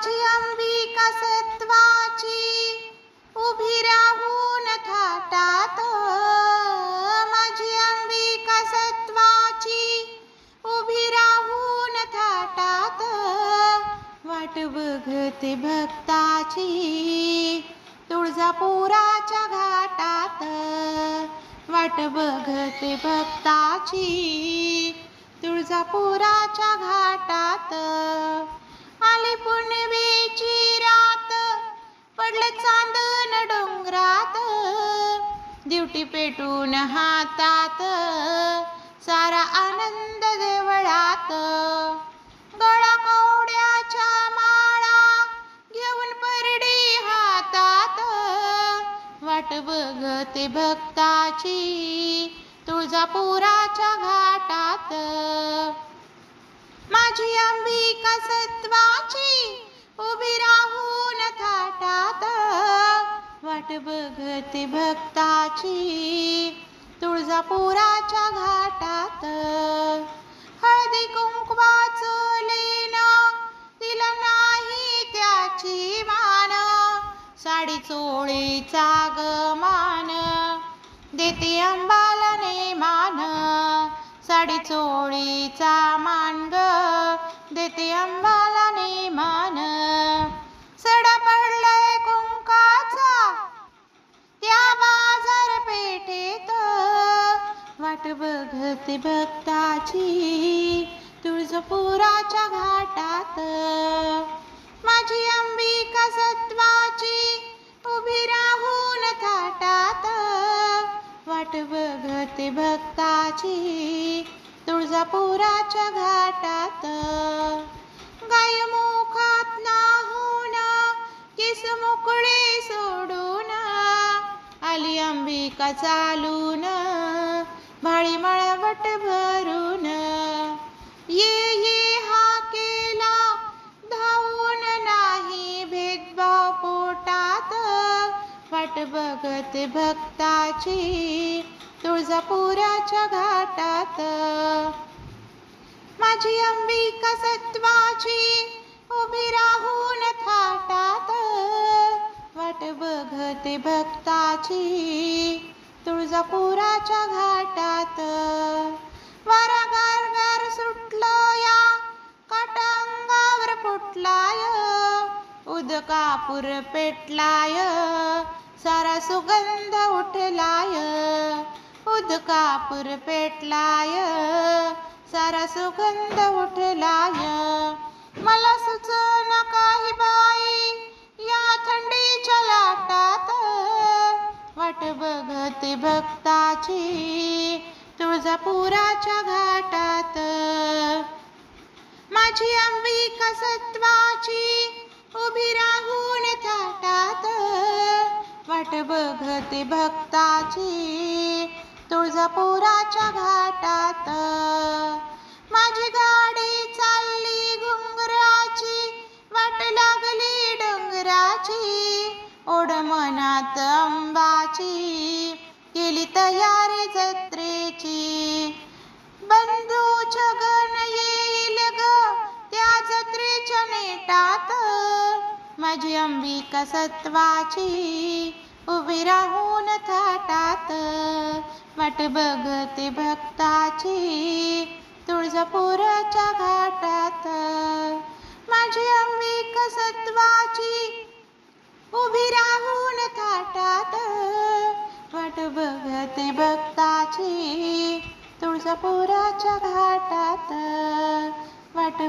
माझी अंबिका सत्वाची उभी राहून थाटात, माझी अंबिका सत्वाची उभी राहून थाटात, वाट बघते भक्ताची तुळजापुराच्या घाटात, वाट बघते भक्ताची तुळजापुराच्या घाटात. आली पुनवेची रात पडले चांदण डोंगरात, दिवटी पेटून हातात सारा आनंद देवळात. गळा कवड्याच्या माळा घेऊन परडी हातात, वाट बघते भक्ताची तुळजापुराच्या घाटात. माझी अंबिका सत्वाची उभी राहून थाटात, वाट बघते भक्ताची तुळजापुराच्या घाटात. हळदी कुंकवाचं लेणं तिला नाही त्याची मान, साडी चोळीचा मान देते अंबाला नेमान, साडी चोळीचा मान ग देते अंबाला नेमान. सडा पडलाय कुंकाचा त्या बाजारपेठेत, वाट बघते भक्ताची तुळजापुराच्या घाटात. माझी अंबिका सत्वाची उभी राहून थाटात, वाट बघते भक्ताची तुळजापुराच्या घाटात. गाय मुखात नाहून केस मोकळे सोडून, आली अंबिका चालून भाळी मळवट भरून. ये ये हा केला धावून नाही भेदभाव पोटात, वाट बघते भक्ताची तुळजापुराच्या घाटात. माझी अंबिका सत्वाची उभी राहून थाटात, वाट बघते भक्ताची तुळजापुराच्या घाटात. वारा गारगार सुटलाया काटा अंगावर फुटलाय, उदकापूर पेटलाय सारा सुगंध उठलाय, उदकापूर पेटलाय सारा सुगंध उठलाय. मला सुचना काही बाई या थंडीच्या लाटात, वाट बघते भक्ताची तुळजापुराच्या घाटात. माझी अंबिका सत्वाची उभी राहून थाटात, वाट बघते भक्ताची तुळजापुराच्या घाटात. माझी गाडी चालली घुंगराची वाट लागली डोंगराची, ओढ मनात अंबाची केली तयारी जत्रेची. बंधू छगन येईल ग त्या जत्रेच्या नेटात, माझी अंबिका सत्वाची उभी राहून थाटात, वाट बघते भक्ताची तुळजापुराच्या घाटात. माझी अंबिका सत्वाची उभी राहून थाटात, वाट बघते भक्ताची तुळजापुराच्या घाटात, वाट